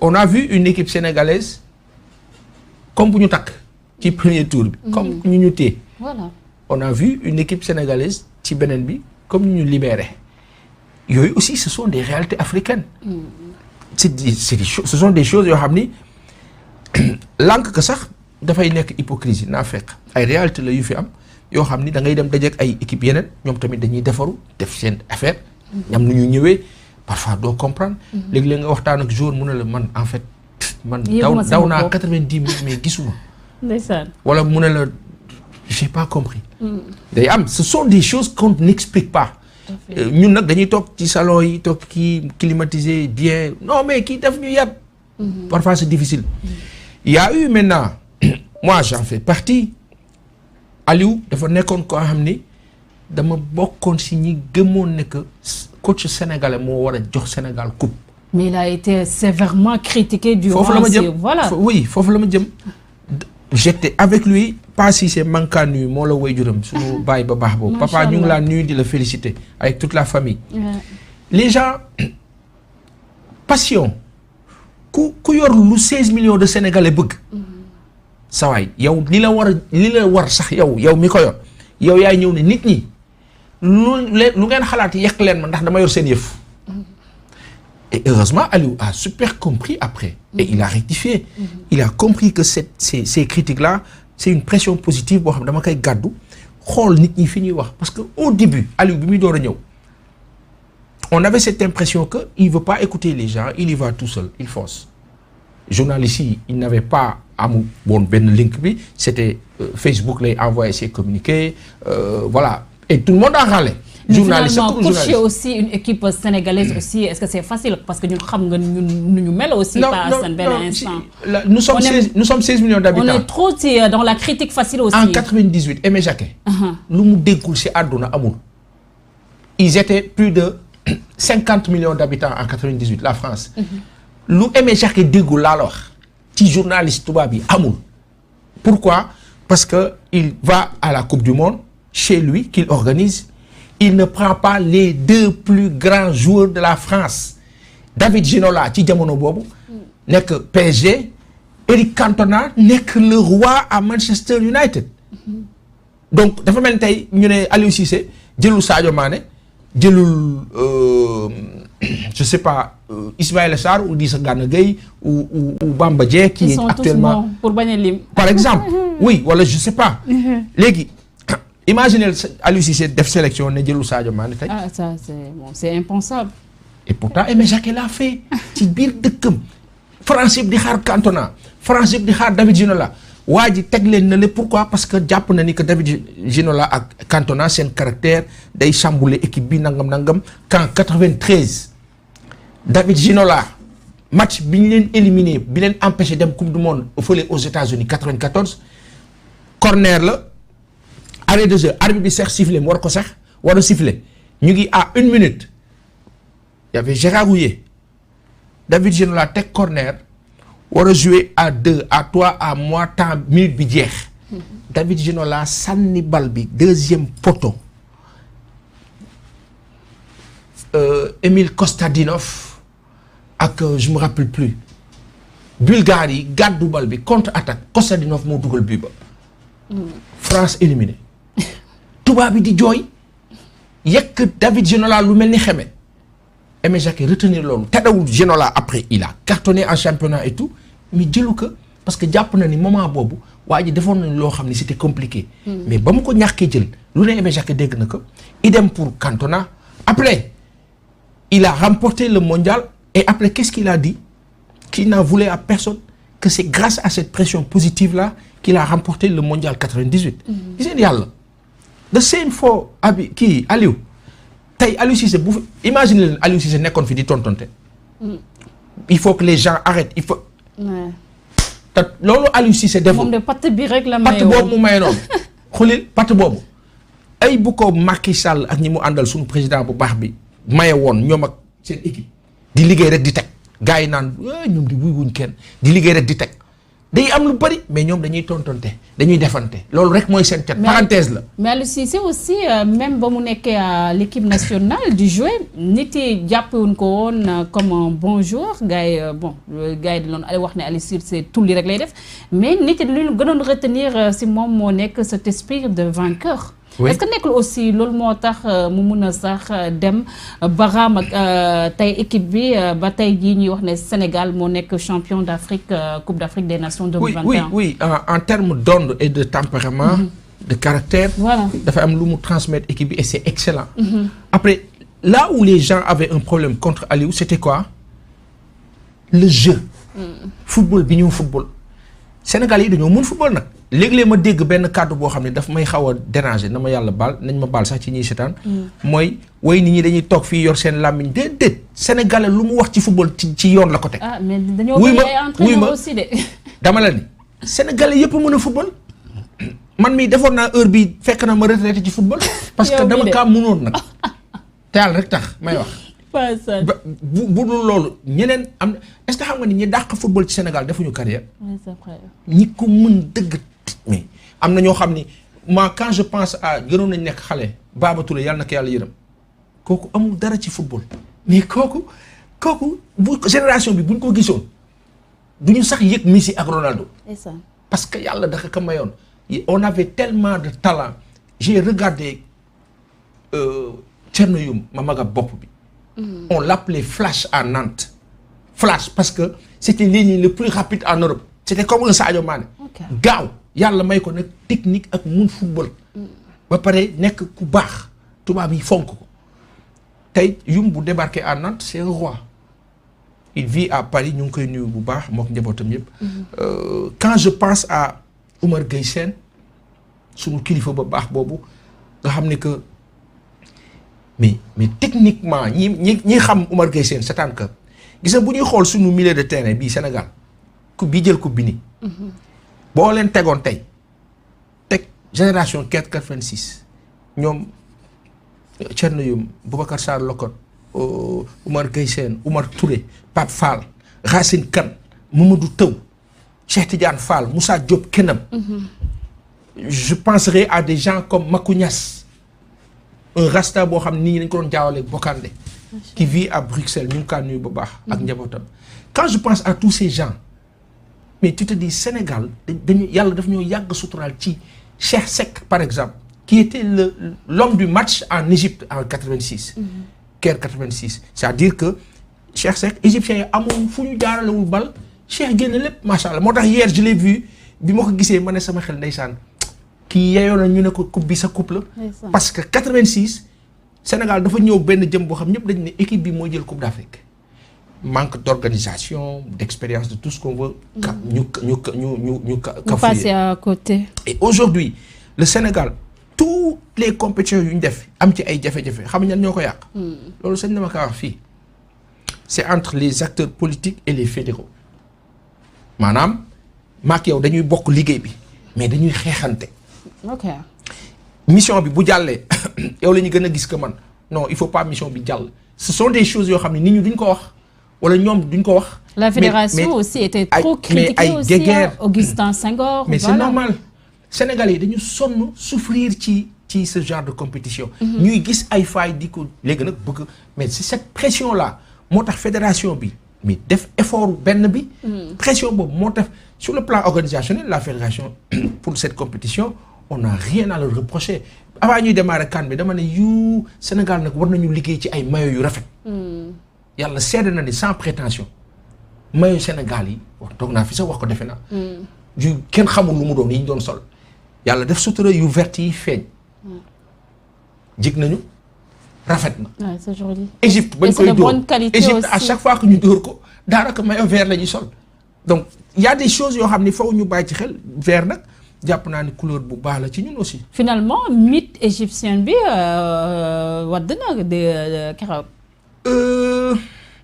on a vu une équipe sénégalaise comme bu ñu takk ci premier tour bi. comme ñu téye. Voilà. On a vu une équipe sénégalaise ci beneen bi comme ñu libéré yooyu aussi ce sont des réalités africaines. Ce sont des choses yoo xam ni lànk que sax dafay nekk hypocrisie naa fekk ay réalité la yu fi am yoo xam ni da ngay dem dajeek ay équipe yeneen ñoom tamit dañuy defaru def seen affaire. ñam nu ñu ñëwee parfois doo comprendre. léegi-léeg nga waxtaan ak jour mu ne la man en fait. man daw naa 90 minutes mais gisuma. ndeysaan. wala mu ne la j'ai pas compris. day am ce sont des choses qu'on n'explique pas. ñun nag dañuy toog ci salon yi toog kii climatisé bien non mais kii daf ñu yàpp. parfois c'est difficile. Il y a eu maintenant moi j'en fais partie Aliou dafa nekkoon koo xam ni dama bokkoon si ñi gëmoon ne que coach sénégalais moo war a jox Sénégal coupe. mais il a été sévèrement critiqué durant foofu la ma jëm voilà. oui foofu la ma jëm. j'étais avec lui pas si c'est manquant nuyu moo la woy juram suñu baay ba baax boobu. papa ñu ngi laa nuyu di la féliciter avec toute la famille. les gens passion. ku yor lu 16 millions de sénégalais bëgg. sawaay yow li la war sax yow mi ko yor yow yaay ñëw ne nit ñi lu ngeen xalaat yekk leen ma ndax dama yor seen yëf. et heureusement Aliou a super compris après. et il a rectifié. il a compris que ces critiques là c'est une pression positive boo xam ne dama koy gàddu xool nit ñi fi ñuy wax parce que au début Aliou bi muy door a ñëw on avait cette impression que il veut pas écouter les gens il y va tout seul il fonce. journalistes yi il n'avait pas amul woon benn link bi c'était Facebook lay envoyer ses communiqués voilà et tout le monde en râlait. journaliste comme journaliste coacher aussi une équipe sénégalaise aussi est-ce que c'est facile parce que ñun xam nga ñun ñu mel aussi. pas seen benn instant. nous sommes 16 millions d'habitants. on est trop dans la critique facile aussi. en 98 Aimé Jacquet. lu mu déggul ci àdduna amul. ils étaient plus de 50 millions d'habitants en 98 la France. lu Aimé Jacquet déggul laa la wax ci journaliste tubaab yi amul. pourquoi parce que il va à la Coupe du Monde chez lui qu'il organise. il ne prend pas les deux plus grands joueurs de la France David Ginola ci jamono boobu nekk PSG Eric Cantona nekk le roi à Manchester United donc dafa mel ni tey ñu ne Aliou Cissé jëlul Sadio Mané jëlul je sais pas Ismaïla Sarr ou Idrissa Gana Gueye ou Bamba Dieng qui est actuellement pour bañ a lim par exemple oui wala je sais pas léegi imaginez Aliou Cissé def sélection ne jëlu Sadio Mané tey. ah ça c'est impensable. et pourtant Aimé Jacquet l'a fait ci biir dëkkam France yëpp di xaar Cantona France yëpp di xaar David Ginola waa ji teg leen na le pourquoi parce que jàpp na ni que David Ginola ak Cantona seen caractère day chambouler équipe bi nangam qu'en 93 David Ginola match bi ñu leen éliminé bi leen empêché dem coupe du monde fële aux États-Unis 94 corner la. arrêt de jeu arbitre bi sax sifflé mu war ko sax war a sifflé ñu ngi à 1 minute y avait Gérard Houllier David Ginola teg corner war a jouer à 2 à 3 à moins temps minute bi jeex David Ginola sànni bal bi deuxième poteau Emile Kostadinov ak je me rappelle plus Bulgarie yi gàddu bal bi contre-attaque Kostadinov moo dugal bii ba France éliminée tubaab bi di jooy yekk David Ginola lu mel ni xeme Aimé Jacquet retenir loolu tedawul Ginola après il a cartonné en championnat et tout mais jëlu ko parce que jàpp na ni moment boobu waa ji defoon nañ loo xam ne c'était compliqué mais ba mu ko ñàkkee jël lu ne Aimé Jacquet dégg na ko idem pour Cantona après il a remporté le mondial et après qu'est-ce qu'il a dit qu'il n'en voulait à personne que c'est grâce à cette pression positive là qu'il a remporté le mondial 98 gis ngeen yàlla the same for kii Aliou tey Aliou Cissé bu imagine leen Aliou Cissé nekkoon fi di tontonte il faut que les gens arrêtent il faut te loolu Aliou Cissé deful moom de patt bi rek la patt boobu mu maye noonu xulil patt boobu ay bu ko Macky Sall ak ñi mu àndal suñu président bu baax bi maye woon ñoom ak seen équipe di liggéey rek di teg gars yi naan ñoom di buy wuñ kenn di liggéey rek di teg day am lu bari mais ñoom dañuy tontonte dañuy defante loolu rek mooy seen cat parenthèse la. mais Aliou Cissé aussi même ba mu nekkee à l'équipe nationale du jouer nit yi jàppewuñ ko woon comme un bon joueur gars yi gars yi di doon wax ne Aliou Cissé tulli rek lay def mais nit yi lu ñu gënoon retenir si moom moo nekk cet esprit de vainqueur. Oui. Est-ce que nekkul aussi loolu moo tax mu mun a sax dem baraam ak tey équipe bi ba tey jii ñuy wax ne Sénégal moo nekk champion d'Afrique Coupe d'Afrique des Nations 2021. Oui en termes d'onde et de tempérament. De caractère. Voilà. Dafa am lu mu transmettre équipe bi et c'est excellent. Après là où les gens avaient un problème contre Aliou c'était quoi? Le jeu. Football bi ñëw football. Sénégal yi dañoo mën football nag. léeg-léeg ma dégg benn kàddu boo xam ne daf may xaw a déranger na ma yàlla baal nañ ma baal sax ci ñiy seetaan. mooy way nit ñi dañuy toog fii yor seen làmmiñ déedéet sénégalais lu mu wax ci football ci yoon la ko teg. ah mais dañoo bëri ay entraîneurs aussi de. dama la ni sénégalais yëpp mën a football man mii defoon naa heure bi fekk na ma retraité ci football. parce que dama kaa mënoon nag. te yàlla rek tax may wax. bu dul loolu ñeneen am est-ce que xam nga ni ñi dàq football ci Sénégal defuñu carrière. ñi ko mën dëgg. mais am na ñoo xam ni moi quand je pense à gënoon nañ nekk xale Baba Touré yàlla na ko yàlla yërëm kooku amul dara ci football mais kooku bu génération bi buñ ko gisoon duñu sax yëg Messi ak Ronaldo. parce que yàlla dafa ko mayoon on avait tellement de talent j'ai regardé Thierno Youm ma maga bopp bi. On l'appelait Flash à Nantes. Flash parce que c'était l'ailier le plus rapide en Europe. C'était comme un Sadio Mané. Gaaw yàlla may ko nag technique ak mun football. ba pare nekk ku baax tubaab yi fonk ko. tey Youm bu débarqué à Nantes c'est un roi. Il vit à Paris ñu ngi koy nuyu bu baax mook njabootam yëpp. Quand je pense à Oumar Gueye Sène sunu kilifa ba baax boobu nga xam ne que. mais techniquement ñi xam Oumar Gueye Sène seetaan ka gis nga bu ñuy xool suñu milieu de terrain bii Sénégal bii jël coupe bi nii. boo leen tegoon tey teg génération 86 ñoom Thierno Youm Boubacar Sarr Locotte Oumar Gueye Sène Oumar Touré Pape Fall Racine Kane Mamadou Taw Cheikh Tidiane Fall Moussa Diop Kenam. Je penserai à des gens comme Makou Niass. Un rasta boo xam ne nit ñi dañ ko doon jaawale Bokandé qui vit à Bruxelles ñu ngi kaa nuyu bu baax ak njabootam. Quand je pense à tous ces gens mais tu te dis Sénégal dañu yàlla daf ñoo yàgg suturaal ci Cheikh Seck par exemple qui était l'homme du match en Égypte en 86. Caire 86 c'est-à-dire que Cheikh Seck égyptiens yi amoon fu ñu jaaralewul bal Cheikh génn lépp macha allah moo tax hier je l'ai vu bi ma ko gisee ma ne sama xel ndeysaan. kii yeyoon na ñu ne ko coupe bi sa coupe la. parce que 86 Sénégal dafa ñëw benn jëm boo xam ñëpp dañu ne équipe bi mooy jël coupe d'Afrique. manque d'organisation d'expérience de tout ce qu'on veut. ñu passer à côté. et aujourd'hui le Sénégal toutes les compétitions yu ñu def am ci ay jafe-jafe xam nga ñan ñoo ko yàq. loolu sañ na ma kaa wax fii. c'est entre les acteurs politiques et les fédéraux maanaam maak yow dañuy bokk liggéey bi mais dañuy xeexante. ok mission bi bu jàllee yow la ñu gën a gis que man non il faut pas mission bi jàll. ce sont des choses yoo xam ne nit ñi duñ ko wax wala ñoom duñ ko wax. la fédération aussi était trop critiquée aussi Augustin Senghor. mais c'est normal Sénégalais yi dañu sonn souffrir ci ce genre de compétition. ñuy gis ay failles di ko léegi nag bëgg mais c'est cette pression là moo tax fédération bi mais def effort benn bi. pression boobu moo tax sur le plan organisationnel la fédération pour cette compétition. On n'a rien à leur reprocher avant ñuy démarrer CAN bi dama ne Sénégal nag war nañu liggéey ci ay maillots yu rafet. yàlla seede na ni sans prétention maillot Sénégal yi wax toog naa fi sax wax ko defe naa. yu kenn xamul lu mu doon yi ñu doon sol yàlla def sutura yu vert yi feeñ. jig nañu rafet na. c'est joli. Égypte bañ koy dóor Égypte à chaque fois que ñu dóor ko daanaka maillot vert la ñuy sol donc il y a des choses yoo xam ni faw ñu bàyyi ci xel vert nag. jàpp naa ni couleur bu baax la ci ñun aussi. finalement mythe égyptien bi wadd na de keroog.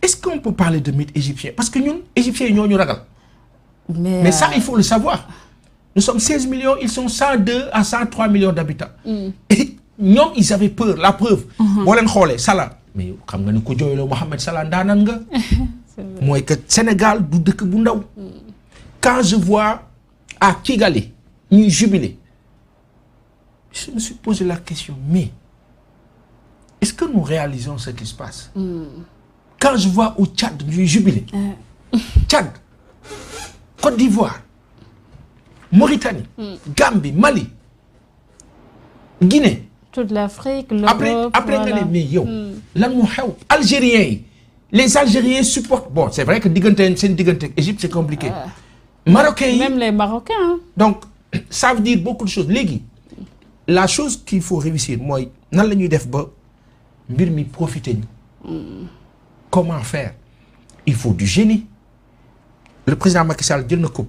est-ce qu'on peut parler de mythe égyptien parce que ñun égyptiens yi ñoo ñu ragal. mais ça il faut le savoir. nous sommes 16 millions ils sont 102 à 103 millions d'habitants. et ñoom ils avaient peur la preuve. boo leen xoolee Salah. mais xam nga ni ku jooyloo Mohamed Salah ndaanaan nga. mooy que Sénégal du dëkk bu ndaw. quand je vois à Kigali ñuy jubilé je me suis posé la question mais est-ce que nous réalisons ce qui se passe quand je vois au Tchad ñuy jubilé Tchad Côte d'Ivoire Mauritanie Gambie Mali Guinée toute l'Afrique l'Europe après nga ne mais yow lan moo xew Algériens yi les Algériens supportent bon c'est vrai que seen diggante Égypte c'est compliqué Marocains yi même les Marocains hein. donc ça veut dire beaucoup de choses léegi la chose qu'il faut réussir mooy nan la ñuy def ba mbir mi profiter ñu comment faire il faut du génie le président Macky Sall jël na coupe